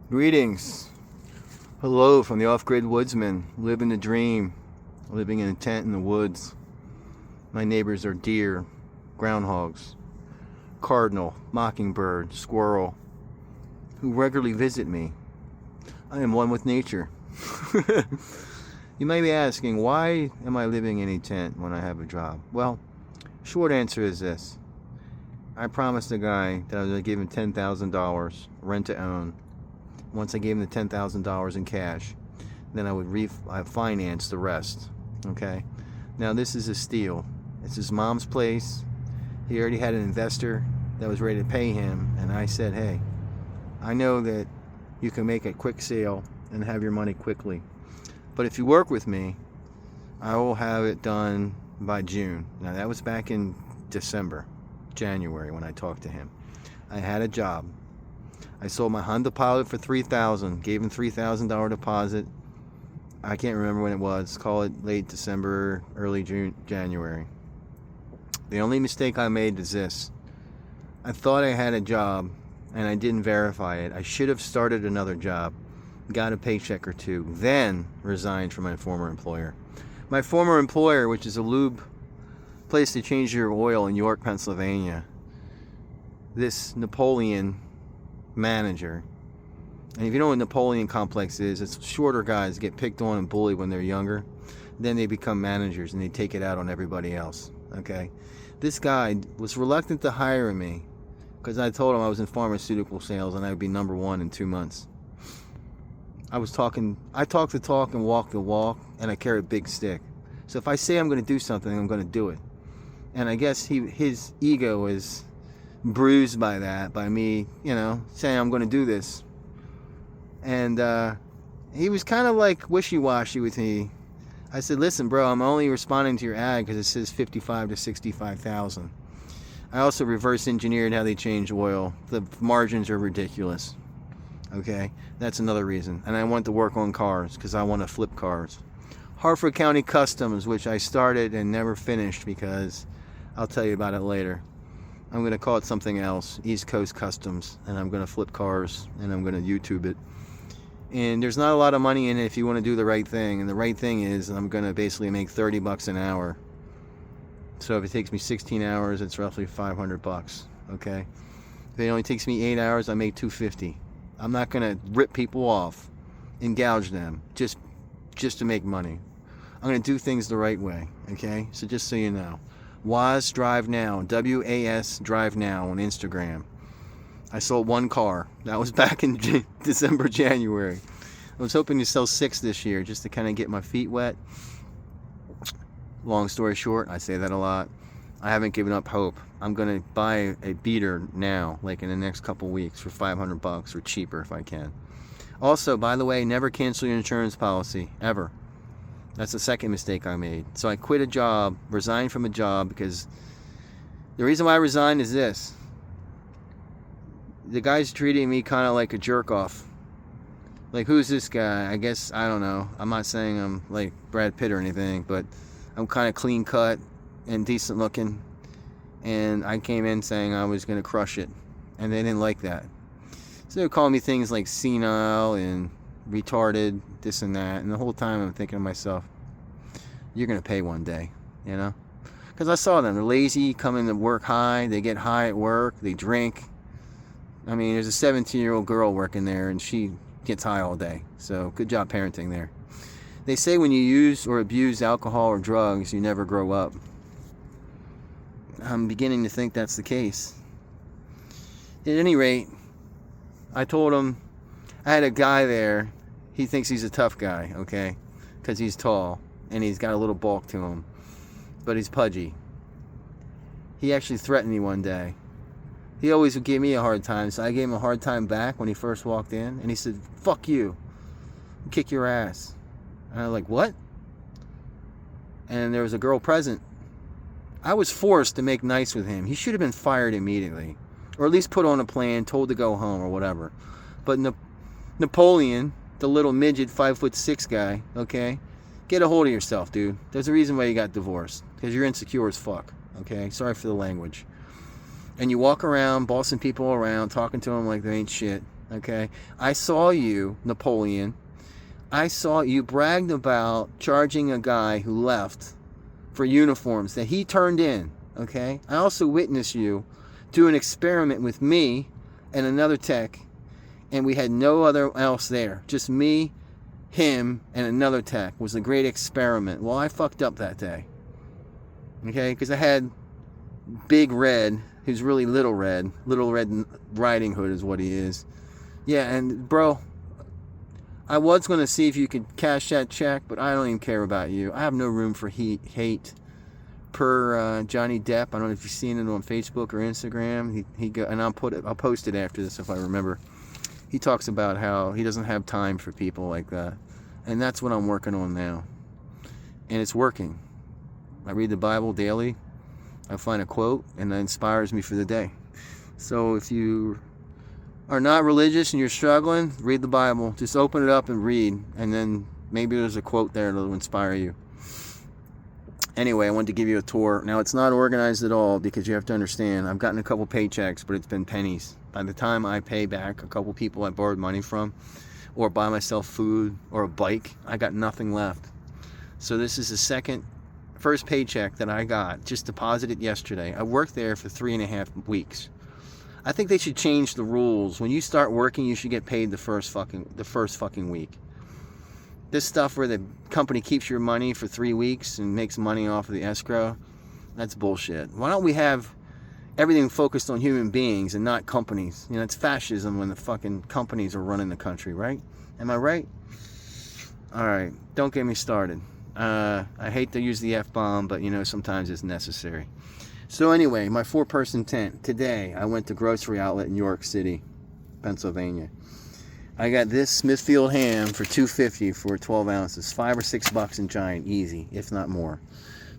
Greetings. Hello from the off-grid woodsman, living the dream, living in a tent in the woods. My neighbors are deer, groundhogs, cardinal, mockingbird, squirrel, who regularly visit me. I am one with nature. You may be asking, why am I living in a tent when I have a job? Well, short answer is this. I promised a guy that I was going to give him $10,000 rent to own. Once I gave him the $10,000 in cash, then I would finance the rest. Okay? Now this is a steal. It's his mom's place. He already had an investor that was ready to pay him, and I said, hey, I know that you can make a quick sale and have your money quickly. But if you work with me, I will have it done by June. Now that was back in January when I talked to him. I had a job. I sold my Honda Pilot for $3,000, gave him $3,000 deposit. I can't remember when it was. Call it late December, early January. The only mistake I made is this. I thought I had a job and I didn't verify it. I should have started another job, got a paycheck or two, then resigned from my former employer. My former employer, which is a lube place to change your oil in York, Pennsylvania, this Napoleon manager, and if you know what Napoleon complex is, it's shorter guys get picked on and bullied when they're younger, then they become managers and they take it out on everybody else. Okay, this guy was reluctant to hire me because I told him I was in pharmaceutical sales and I'd be number one in 2 months. I talk the talk and walk the walk, and I carry a big stick. So if I say I'm going to do something, I'm going to do it. And I guess his ego is bruised by that, by me, saying I'm going to do this. And he was kind of like wishy-washy with me. I said, listen, bro, I'm only responding to your ad because it says 55 to 65,000. I also reverse engineered how they change oil. The margins are ridiculous. Okay, that's another reason. And I want to work on cars because I want to flip cars. Harford County Customs, which I started and never finished because I'll tell you about it later. I'm going to call it something else, East Coast Customs, and I'm going to flip cars and I'm going to YouTube it. And there's not a lot of money in it if you want to do the right thing. And the right thing is I'm going to basically make $30 an hour. So if it takes me 16 hours, it's roughly $500. Okay. If it only takes me 8 hours, I make $250. I'm not going to rip people off and gouge them just to make money. I'm going to do things the right way. Okay. So just so you know. WAS Drive Now, WAS Drive Now on Instagram. I sold 1 car. That was back in December, January. I was hoping to sell 6 this year just to kind of get my feet wet. Long story short, I say that a lot. I haven't given up hope. I'm going to buy a beater now, like in the next couple weeks for $500 or cheaper if I can. Also, by the way, never cancel your insurance policy, ever. That's the second mistake I made. So I quit a job, resigned from a job, because the reason why I resigned is this. The guy's treating me kind of like a jerk off. Like, who's this guy? I guess, I don't know. I'm not saying I'm like Brad Pitt or anything, but I'm kind of clean cut and decent looking. And I came in saying I was going to crush it. And they didn't like that. So they were calling me things like senile and retarded, this and that, and the whole time I'm thinking to myself, you're gonna pay one day, because I saw them. They're lazy, come in to work high, they get high at work, they drink. I mean, there's a 17-year-old girl working there and she gets high all day, so good job parenting there. They say when you use or abuse alcohol or drugs, you never grow up. I'm beginning to think that's the case. At any rate, I told him, I had a guy there. He thinks he's a tough guy, okay? Because he's tall and he's got a little bulk to him. But he's pudgy. He actually threatened me one day. He always would give me a hard time, so I gave him a hard time back when he first walked in. And he said, fuck you. I'll kick your ass. And I was like, what? And there was a girl present. I was forced to make nice with him. He should have been fired immediately. Or at least put on a plan, told to go home or whatever. But Napoleon, the little midget 5'6" guy, okay? Get a hold of yourself, dude. There's a reason why you got divorced. Because you're insecure as fuck, okay? Sorry for the language. And you walk around, bossing people around, talking to them like they ain't shit. Okay? I saw you, Napoleon. I saw you bragged about charging a guy who left for uniforms that he turned in. Okay? I also witnessed you do an experiment with me and another tech, and we had no other else there. Just me, him, and another tech. It was a great experiment. Well, I fucked up that day. Okay? Because I had Big Red, who's really Little Red. Little Red Riding Hood is what he is. Yeah, and bro, I was going to see if you could cash that check, but I don't even care about you. I have no room for hate. Per Johnny Depp, I don't know if you've seen it on Facebook or Instagram. He go, and I'll post it after this if I remember. He talks about how he doesn't have time for people like that, and that's what I'm working on now, and it's working. I read the Bible daily. I find a quote, and that inspires me for the day. So if you are not religious and you're struggling, read the Bible. Just open it up and read, and then maybe there's a quote there that'll inspire you. Anyway, I wanted to give you a tour. Now, it's not organized at all because you have to understand, I've gotten a couple paychecks, but it's been pennies. By the time I pay back a couple people I borrowed money from, or buy myself food or a bike, I got nothing left. So this is the first paycheck that I got, just deposited yesterday. I worked there for 3.5 weeks. I think they should change the rules. When you start working, you should get paid the first fucking week. This stuff where the company keeps your money for 3 weeks and makes money off of the escrow, that's bullshit. Why don't we have everything focused on human beings and not companies? You know, it's fascism when the fucking companies are running the country, right? Am I right? All right, don't get me started. I hate to use the F-bomb, but you know, sometimes it's necessary. So anyway, my 4-person tent. Today, I went to Grocery Outlet in York City, Pennsylvania. I got this Smithfield ham for $2.50 for 12 ounces. $5 or $6 in Giant, easy, if not more.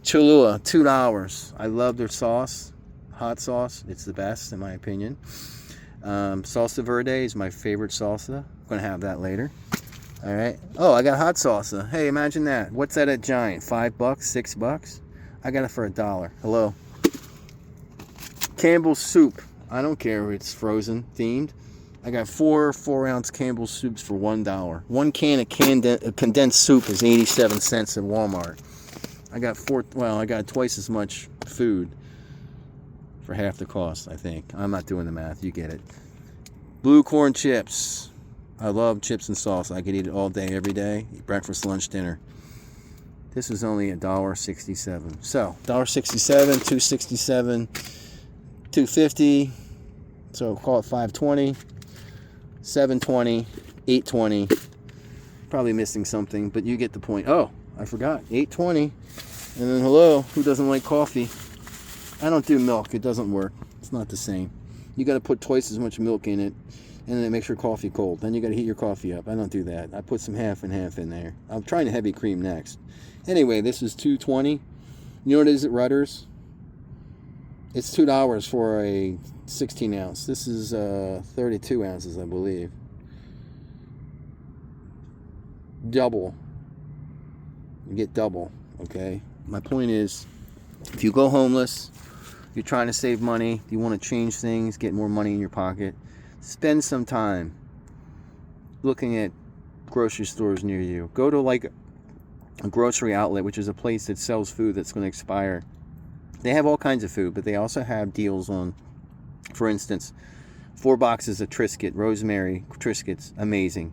Cholula, $2. I love their sauce, hot sauce. It's the best, in my opinion. Salsa verde is my favorite salsa. I'm going to have that later. All right. Oh, I got hot salsa. Hey, imagine that. What's that at Giant? $5, $6? I got it for $1. Hello. Campbell's soup. I don't care if it's frozen themed. I got 4-ounce Campbell's soups for $1. 1 can of condensed soup is 87 cents at Walmart. I got twice as much food for half the cost, I think. I'm not doing the math. You get it. Blue corn chips. I love chips and sauce. I could eat it all day, every day. Breakfast, lunch, dinner. This was only $1.67. So, $1.67, $2.67, $2.50. So, call it $5.20. $7.20, $8.20. Probably missing something, but you get the point. Oh, I forgot. $8.20. And then hello, who doesn't like coffee? I don't do milk. It doesn't work. It's not the same. You got to put twice as much milk in it, and then it makes your coffee cold. Then you got to heat your coffee up. I don't do that. I put some half and half in there. I'm trying to heavy cream next. Anyway, this is $2.20. You know what it is at Rutter's? It's $2 for a 16 ounce. This is 32 ounces, I believe. Double. You get double, okay? My point is, if you go homeless, you're trying to save money, you want to change things, get more money in your pocket, spend some time looking at grocery stores near you. Go to like a Grocery Outlet, which is a place that sells food that's going to expire. They have all kinds of food, but they also have deals on, for instance, 4 boxes of Triscuit, rosemary Triscuits, amazing.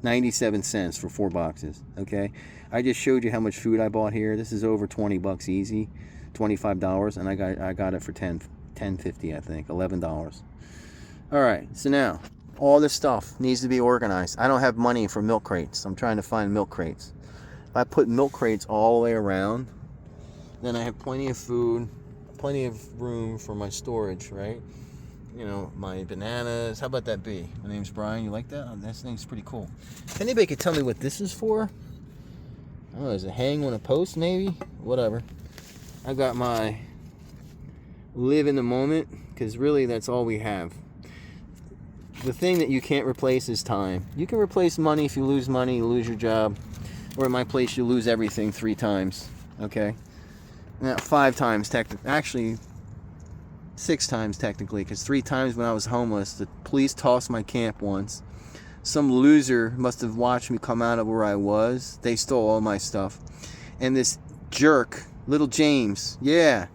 97 cents for 4 boxes, okay? I just showed you how much food I bought here. This is over $20 easy, $25, and I got it for $10.50, I think, $11. All right, so now, all this stuff needs to be organized. I don't have money for milk crates. I'm trying to find milk crates. If I put milk crates all the way around, then I have plenty of food, plenty of room for my storage, right? You know, my bananas. How about that bee? My name's Brian. You like that? Oh, that name's pretty cool. If anybody could tell me what this is for? I don't know, is it hang on a post maybe? Whatever. I got my live in the moment, because really that's all we have. The thing that you can't replace is time. You can replace money. If you lose money, you lose your job. Or in my place, you lose everything 3 times. Okay? Now, 5 times technically. Actually, 6 times technically, because 3 times when I was homeless, the police tossed my camp once. Some loser must have watched me come out of where I was. They stole all my stuff. And this jerk, little James, yeah,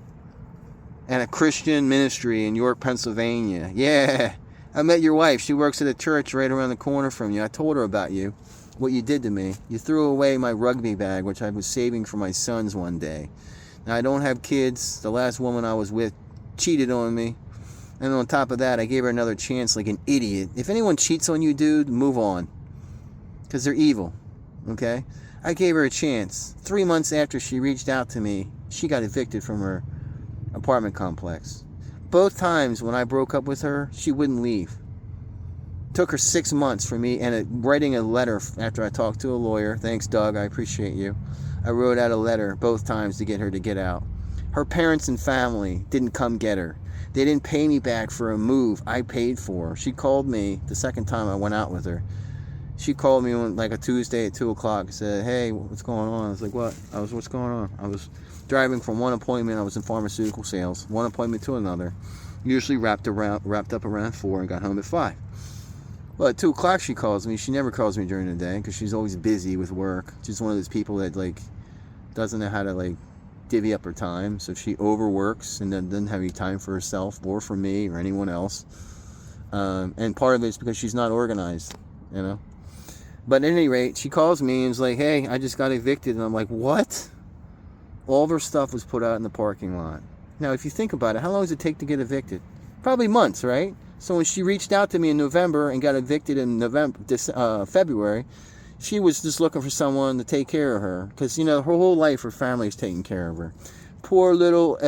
and a Christian ministry in York, Pennsylvania, yeah. I met your wife. She works at a church right around the corner from you. I told her about you, what you did to me. You threw away my rugby bag, which I was saving for my sons one day. Now, I don't have kids. The last woman I was with cheated on me. And on top of that, I gave her another chance like an idiot. If anyone cheats on you, dude, move on. Because they're evil, okay? I gave her a chance. 3 months after she reached out to me, she got evicted from her apartment complex. Both times when I broke up with her, she wouldn't leave. Took her 6 months for me, and writing a letter after I talked to a lawyer. Thanks, Doug. I appreciate you. I wrote out a letter both times to get her to get out. Her parents and family didn't come get her. They didn't pay me back for a move I paid for. She called me the second time I went out with her. She called me on like a Tuesday at 2 o'clock and said, hey, what's going on? I was like, what? What's going on? I was driving from one appointment. I was in pharmaceutical sales. One appointment to another. Usually wrapped up around 4 and got home at 5. Well, at 2 o'clock she calls me. She never calls me during the day because she's always busy with work. She's one of those people that like doesn't know how to like divvy up her time, so she overworks and then doesn't have any time for herself or for me or anyone else. And part of it is because she's not organized, you know. But at any rate, she calls me and is like, hey, I just got evicted. And I'm like, what? All of her stuff was put out in the parking lot. Now, if you think about it, how long does it take to get evicted? Probably months, right? So when she reached out to me in November and got evicted in February, she was just looking for someone to take care of her. Because, you know, her whole life, her family is taking care of her. Poor little